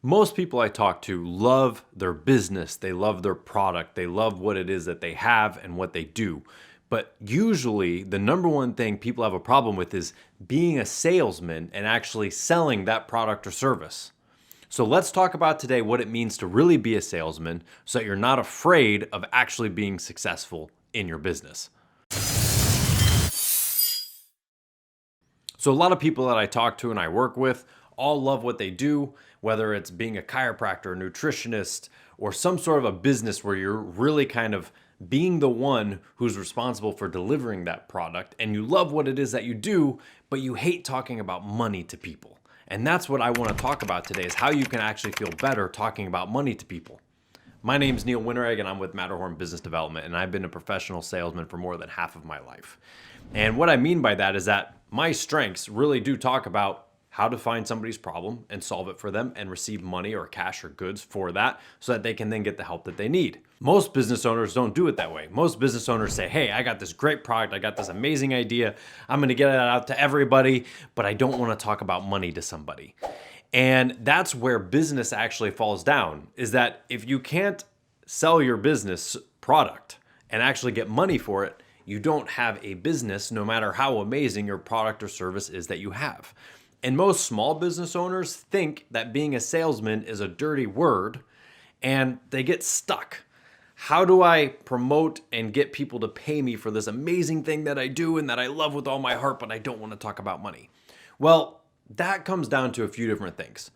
Most people I talk to love their business, they love their product, they love what it is that they have and what they do. But usually, the number one thing people have a problem with is being a salesman and actually selling that product or service. So let's talk about today what it means to really be a salesman so that you're not afraid of actually being successful in your business. So a lot of people that I talk to and I work with all love what they do, whether it's being a chiropractor, nutritionist, or some sort of a business where you're really kind of being the one who's responsible for delivering that product, and you love what it is that you do, but you hate talking about money to people. And that's what I want to talk about today, is how you can actually feel better talking about money to people. My name's Neil Winteregg, and I'm with Matterhorn Business Development, and I've been a professional salesman for more than half of my life. And what I mean by that is that my strengths really do talk about how to find somebody's problem and solve it for them and receive money or cash or goods for that so that they can then get the help that they need. Most business owners don't do it that way. Most business owners say, hey, I got this great product, I got this amazing idea, I'm gonna get it out to everybody, but I don't wanna talk about money to somebody. And that's where business actually falls down, is that if you can't sell your business product and actually get money for it, you don't have a business, no matter how amazing your product or service is that you have. And most small business owners think that being a salesman is a dirty word, and they get stuck. How do I promote and get people to pay me for this amazing thing that I do and that I love with all my heart, but I don't want to talk about money? Well, that comes down to a few different things.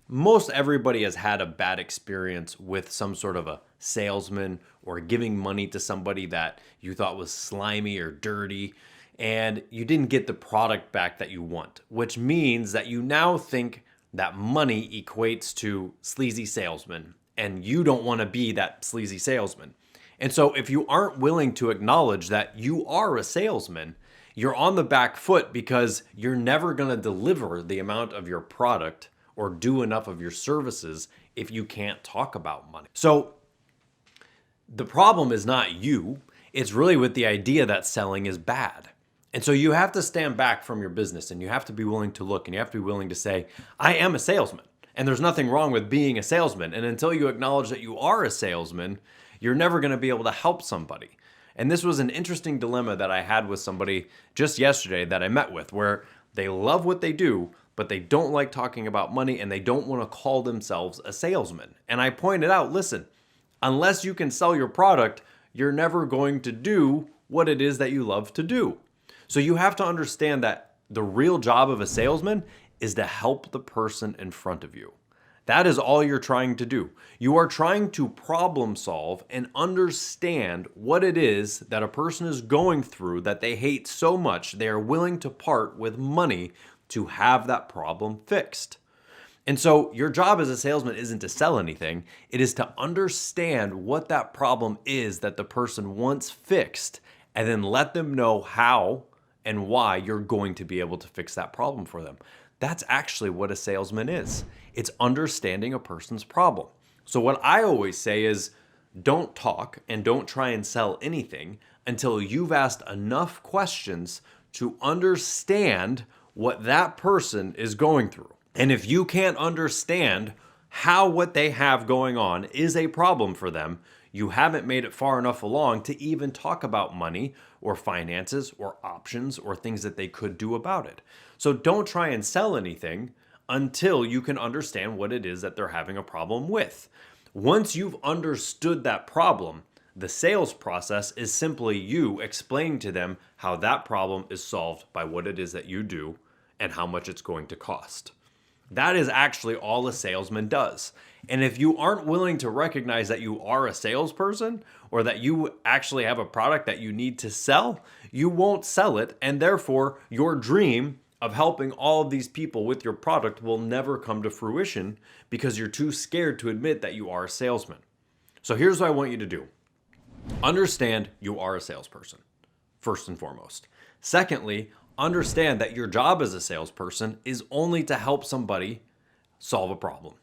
Most everybody has had a bad experience with some sort of a salesman or giving money to somebody that you thought was slimy or dirty, and you didn't get the product back that you want, which means that you now think that money equates to sleazy salesman, and you don't want to be that sleazy salesman. And so if you aren't willing to acknowledge that you are a salesman, you're on the back foot because you're never going to deliver the amount of your product or do enough of your services if you can't talk about money. So the problem is not you, it's really with the idea that selling is bad. And so you have to stand back from your business and you have to be willing to look and you have to be willing to say, I am a salesman. And there's nothing wrong with being a salesman. And until you acknowledge that you are a salesman, you're never going to be able to help somebody. And this was an interesting dilemma that I had with somebody just yesterday that I met with, where they love what they do, but they don't like talking about money and they don't want to call themselves a salesman. And I pointed out, listen, unless you can sell your product, you're never going to do what it is that you love to do. So you have to understand that the real job of a salesman is to help the person in front of you. That is all you're trying to do. You are trying to problem solve and understand what it is that a person is going through that they hate so much they are willing to part with money to have that problem fixed. And so your job as a salesman isn't to sell anything. It is to understand what that problem is that the person wants fixed and then let them know how and why you're going to be able to fix that problem for them. That's actually what a salesman is. It's understanding a person's problem. So what I always say is, don't talk and don't try and sell anything until you've asked enough questions to understand what that person is going through. And if you can't understand how what they have going on is a problem for them, you haven't made it far enough along to even talk about money or finances or options or things that they could do about it. So don't try and sell anything until you can understand what it is that they're having a problem with. Once you've understood that problem, the sales process is simply you explaining to them how that problem is solved by what it is that you do and how much it's going to cost. That is actually all a salesman does. And if you aren't willing to recognize that you are a salesperson or that you actually have a product that you need to sell, you won't sell it. And therefore, your dream of helping all of these people with your product will never come to fruition because you're too scared to admit that you are a salesman. So here's what I want you to do. Understand you are a salesperson, first and foremost. Secondly, understand that your job as a salesperson is only to help somebody solve a problem.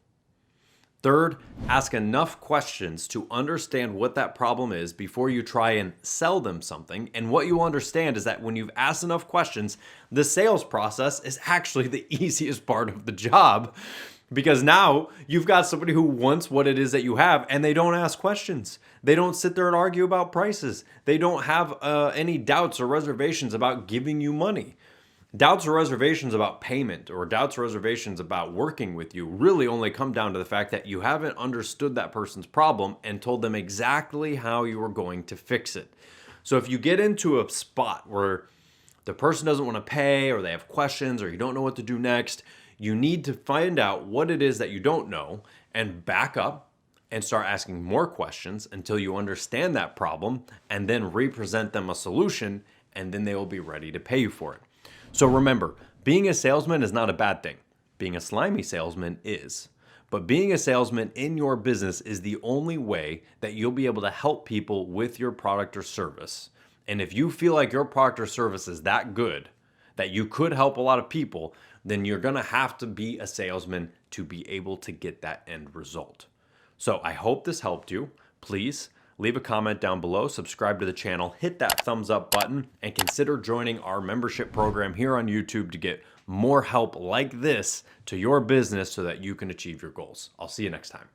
Third, ask enough questions to understand what that problem is before you try and sell them something. And what you understand is that when you've asked enough questions, the sales process is actually the easiest part of the job Because now you've got somebody who wants what it is that you have and they don't ask questions. They don't sit there and argue about prices. They don't have any doubts or reservations about giving you money. Doubts or reservations about payment or doubts or reservations about working with you really only come down to the fact that you haven't understood that person's problem and told them exactly how you are going to fix it. So if you get into a spot where the person doesn't want to pay or they have questions or you don't know what to do next, you need to find out what it is that you don't know and back up and start asking more questions until you understand that problem and then represent them a solution, and then they will be ready to pay you for it. So remember, being a salesman is not a bad thing. Being a slimy salesman is. But being a salesman in your business is the only way that you'll be able to help people with your product or service. And if you feel like your product or service is that good, that you could help a lot of people, then you're gonna have to be a salesman to be able to get that end result. So I hope this helped you. Please leave a comment down below, subscribe to the channel, hit that thumbs up button, and consider joining our membership program here on YouTube to get more help like this to your business so that you can achieve your goals. I'll see you next time.